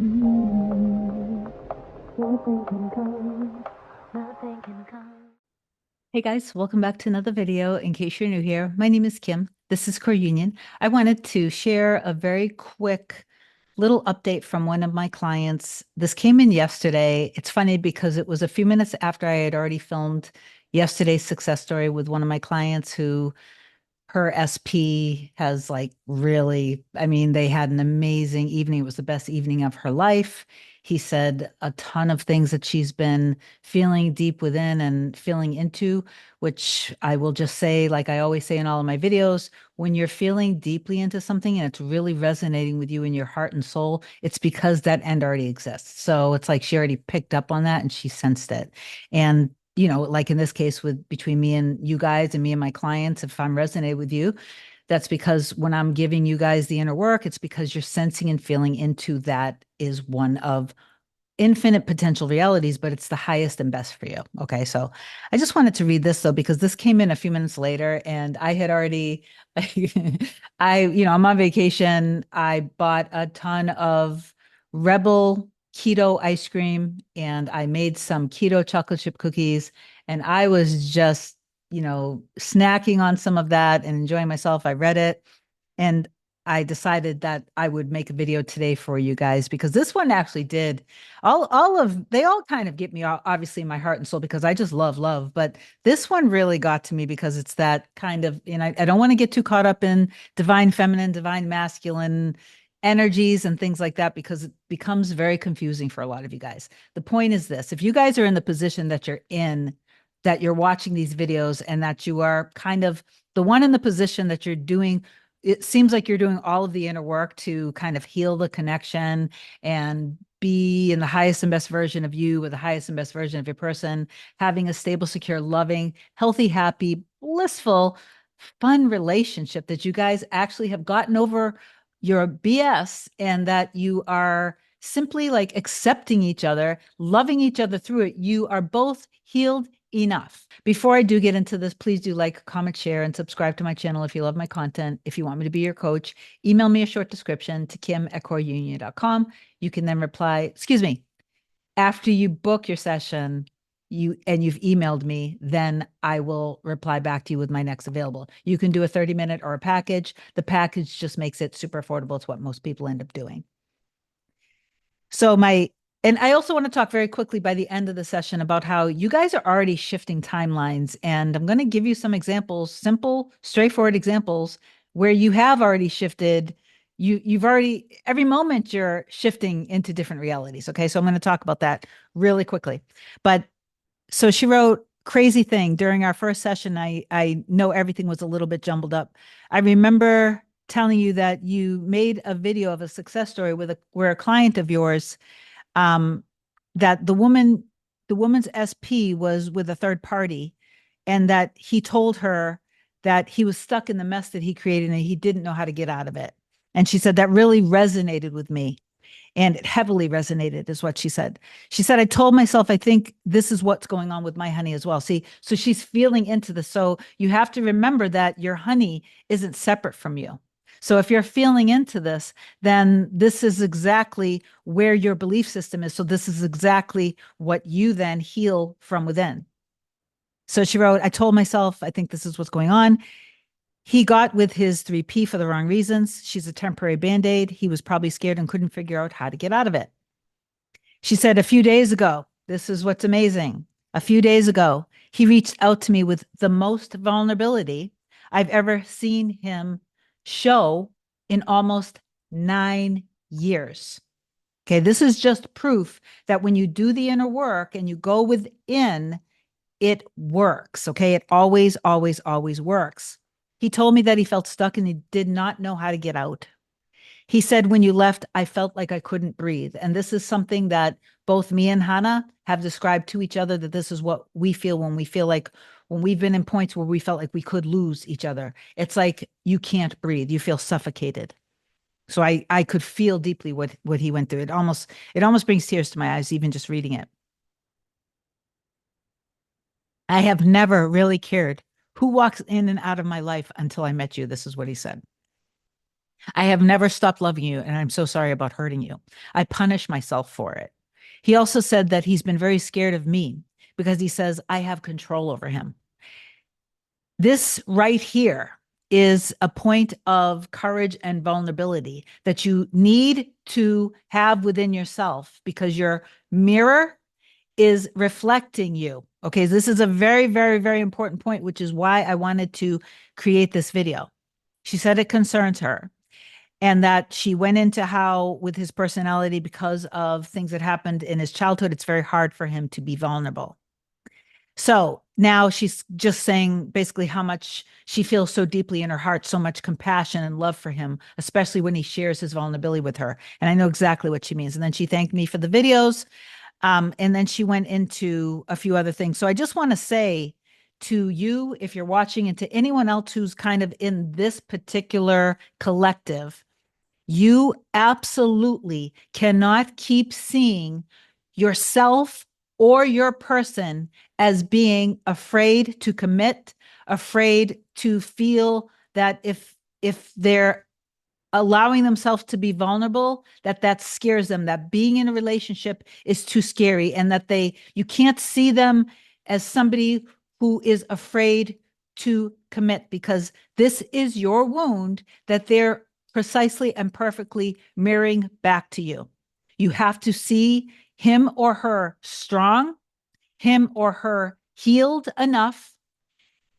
Mm, Nothing can come, nothing can come. Hey guys, welcome back to another video. In case you're new here, my name is Kim. This is Core Union. I wanted to share a very quick little update from one of my clients. This came in yesterday. It's funny because it was a few minutes after I had already filmed yesterday's success story with one of my clients who her SP has like really, I mean, they had an amazing evening. It was the best evening of her life. He said a ton of things that she's been feeling deep within and feeling into, which I will just say, like I always say in all of my videos, when you're feeling deeply into something and it's really resonating with you in your heart and soul, it's because that end already exists. So it's like she already picked up on that and she sensed it. And like in this case with between me and you guys and me and my clients, if I'm resonating with you, that's because when I'm giving you guys the inner work, it's because you're sensing and feeling into that is one of infinite potential realities, but it's the highest and best for you. Okay. So I just wanted to read this though, because this came in a few minutes later and I had already, I'm on vacation. I bought a ton of Rebel keto ice cream and I made some keto chocolate chip cookies. And I was just, snacking on some of that and enjoying myself. I read it. And I decided that I would make a video today for you guys because this one actually did they all kind of get me obviously in my heart and soul because I just love, but this one really got to me because it's that kind of, and I don't want to get too caught up in divine feminine, divine masculine energies and things like that because it becomes very confusing for a lot of you guys. The point is this, if you guys are in the position that you're in, that you're watching these videos and that you are kind of the one in the position that you're doing, it seems like you're doing all of the inner work to kind of heal the connection and be in the highest and best version of you with the highest and best version of your person, having a stable, secure, loving, healthy, happy, blissful, fun relationship that you guys actually have gotten over your BS and that you are simply like accepting each other, loving each other through it. You are both healed enough. Before I do get into this, please do like, comment, share, and subscribe to my channel if you love my content. If you want me to be your coach, email me a short description to kim@coreunion.com. You can then reply, excuse me, after you book your session, you've emailed me, then I will reply back to you with my next available. You can do a 30-minute or a package. The package just makes it super affordable. It's what most people end up doing. So and I also want to talk very quickly by the end of the session about how you guys are already shifting timelines. And I'm going to give you some examples, simple, straightforward examples where you have already shifted. You've already, every moment you're shifting into different realities. Okay. So I'm going to talk about that really quickly. But so she wrote, crazy thing during our first session. I know everything was a little bit jumbled up. I remember telling you that you made a video of a success story with where a client of yours, um, that the woman's SP was with a third party, and that he told her that he was stuck in the mess that he created and he didn't know how to get out of it. And she said that really resonated with me. And it heavily resonated, is what she said. She said, I told myself, I think this is what's going on with my honey as well. See, so she's feeling into this. So you have to remember that your honey isn't separate from you. So if you're feeling into this, then this is exactly where your belief system is. So this is exactly what you then heal from within. So she wrote, I told myself, I think this is what's going on. He got with his 3P for the wrong reasons. She's a temporary band aid. He was probably scared and couldn't figure out how to get out of it. She said, a few days ago, this is what's amazing. A few days ago, he reached out to me with the most vulnerability I've ever seen him show in almost 9 years. Okay, this is just proof that when you do the inner work and you go within, it works. Okay, it always, always, always works. He told me that he felt stuck and he did not know how to get out. He said, when you left, I felt like I couldn't breathe. And this is something that both me and Hannah have described to each other, that this is what we feel when we feel like, when we've been in points where we felt like we could lose each other. It's like you can't breathe. You feel suffocated. So I could feel deeply what he went through. It almost brings tears to my eyes, even just reading it. I have never really cared who walks in and out of my life until I met you. This is what he said. I have never stopped loving you, and I'm so sorry about hurting you. I punish myself for it. He also said that he's been very scared of me because he says I have control over him. This right here is a point of courage and vulnerability that you need to have within yourself because your mirror is reflecting you. Okay, this is a very, very, very important point, which is why I wanted to create this video. She said it concerns her and that she went into how, with his personality, because of things that happened in his childhood, it's very hard for him to be vulnerable. So now she's just saying basically how much she feels so deeply in her heart, so much compassion and love for him, especially when he shares his vulnerability with her. And I know exactly what she means. And then she thanked me for the videos. And then she went into a few other things. So I just want to say to you, if you're watching, and to anyone else who's kind of in this particular collective, you absolutely cannot keep seeing yourself or your person as being afraid to commit, afraid to feel that if they're allowing themselves to be vulnerable, that scares them, that being in a relationship is too scary, and that you can't see them as somebody who is afraid to commit, because this is your wound that they're precisely and perfectly mirroring back to you. You have to see him or her strong, him or her healed enough,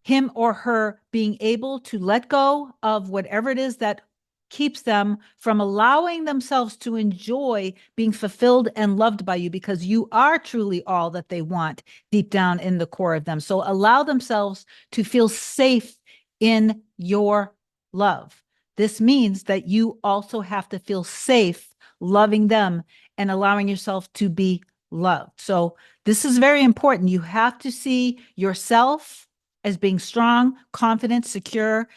him or her being able to let go of whatever it is that keeps them from allowing themselves to enjoy being fulfilled and loved by you, because you are truly all that they want deep down in the core of them. So allow themselves to feel safe in your love. This means that you also have to feel safe loving them and allowing yourself to be loved. So this is very important. You have to see yourself as being strong, confident, secure,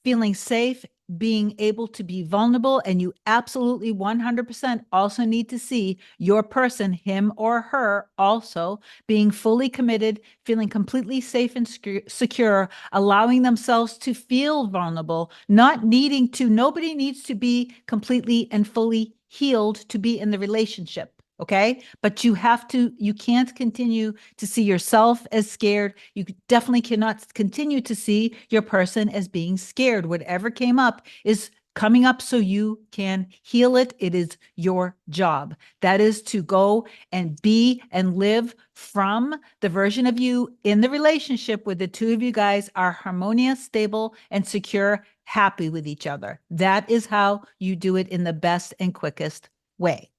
feeling safe, being able to be vulnerable. And you absolutely 100% also need to see your person, him or her, also being fully committed, feeling completely safe and secure, allowing themselves to feel vulnerable, not needing to, nobody needs to be completely and fully healed to be in the relationship. Okay. But you can't continue to see yourself as scared. You definitely cannot continue to see your person as being scared. Whatever came up is coming up so you can heal it. It is your job. That is to go and be and live from the version of you in the relationship where the two of you guys are harmonious, stable, and secure, happy with each other. That is how you do it in the best and quickest way.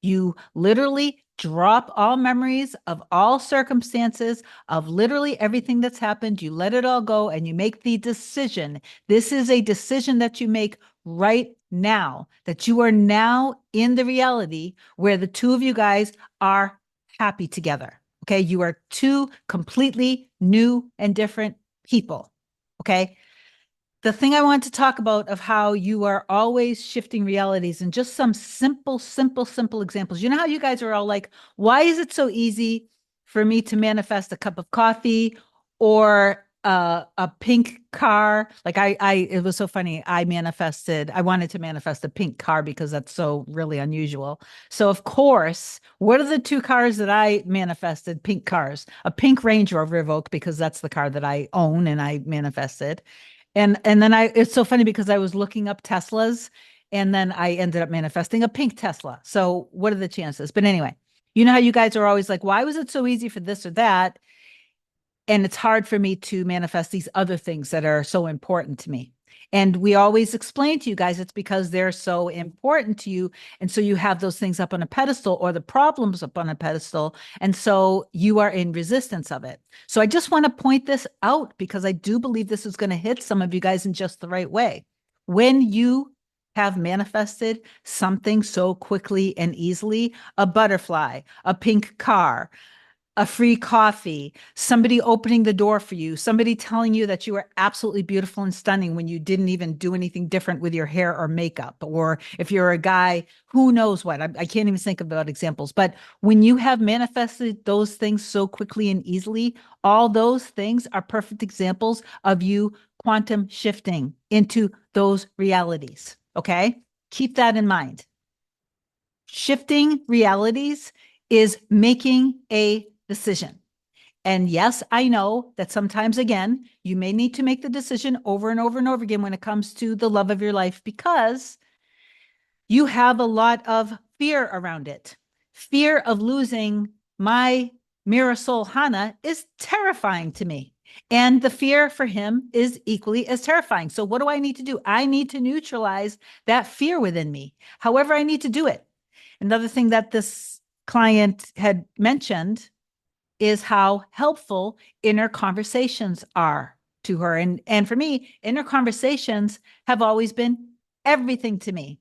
You literally drop all memories of all circumstances, of literally everything that's happened. You let it all go and you make the decision. This is a decision that you make right now, that you are now in the reality where the two of you guys are happy together. Okay. You are two completely new and different people. Okay. The thing I want to talk about of how you are always shifting realities and just some simple examples. You know how you guys are all like, why is it so easy for me to manifest a cup of coffee or a pink car? Like it was so funny. I wanted to manifest a pink car because that's so really unusual. So of course, what are the two cars that I manifested? Pink cars, a pink Range Rover Evoque, because that's the car that I own and I manifested. And then it's so funny because I was looking up Teslas and then I ended up manifesting a pink Tesla. So what are the chances? But anyway, you know how you guys are always like, why was it so easy for this or that? And it's hard for me to manifest these other things that are so important to me. And we always explain to you guys it's because they're so important to you. And so you have those things up on a pedestal or the problems up on a pedestal. And so you are in resistance of it. So I just want to point this out because I do believe this is going to hit some of you guys in just the right way. When you have manifested something so quickly and easily, a butterfly, a pink car, a free coffee, somebody opening the door for you, somebody telling you that you are absolutely beautiful and stunning when you didn't even do anything different with your hair or makeup. Or if you're a guy, who knows what? I can't even think about examples. But when you have manifested those things so quickly and easily, all those things are perfect examples of you quantum shifting into those realities. Okay. Keep that in mind. Shifting realities is making a decision. And yes, I know that sometimes, again, you may need to make the decision over and over and over again when it comes to the love of your life because you have a lot of fear around it. Fear of losing my Mirasol Hana is terrifying to me. And the fear for him is equally as terrifying. So, what do I need to do? I need to neutralize that fear within me, however, I need to do it. Another thing that this client had mentioned is how helpful inner conversations are to her. And for me, inner conversations have always been everything to me.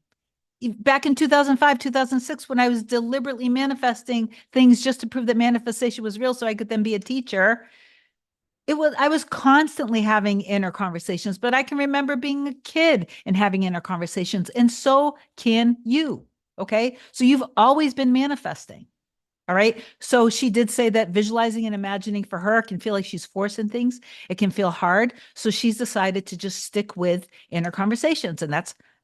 Back in 2005, 2006, when I was deliberately manifesting things just to prove that manifestation was real so I could then be a teacher, I was constantly having inner conversations, but I can remember being a kid and having inner conversations, and so can you. Okay. So you've always been manifesting. All right. So she did say that visualizing and imagining for her can feel like she's forcing things. It can feel hard. So she's decided to just stick with inner conversations. And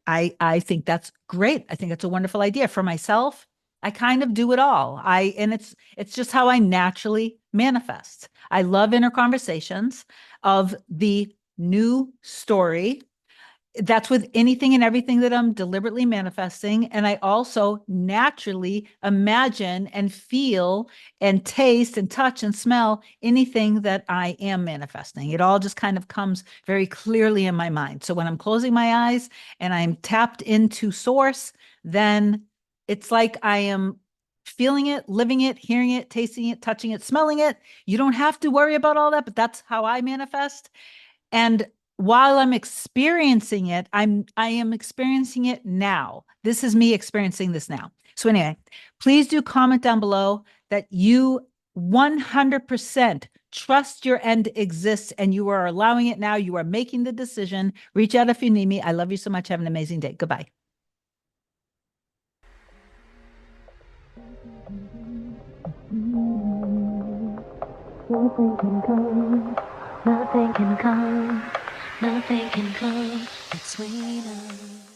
I think that's great. I think it's a wonderful idea. For myself, I kind of do it all. And it's just how I naturally manifest. I love inner conversations of the new story. That's with anything and everything that I'm deliberately manifesting. And I also naturally imagine and feel and taste and touch and smell anything that I am manifesting. It all just kind of comes very clearly in my mind. So when I'm closing my eyes and I'm tapped into source, then it's like I am feeling it, living it, hearing it, tasting it, touching it, smelling it. You don't have to worry about all that, but that's how I manifest. And while I'm experiencing it, I am experiencing it now. This is me experiencing this now. So anyway, please do comment down below that you 100% trust your end exists and you are allowing it now. You are making the decision. Reach out if you need me. I love you so much. Have an amazing day. Goodbye. Nothing can come, nothing can come, nothing can come between us.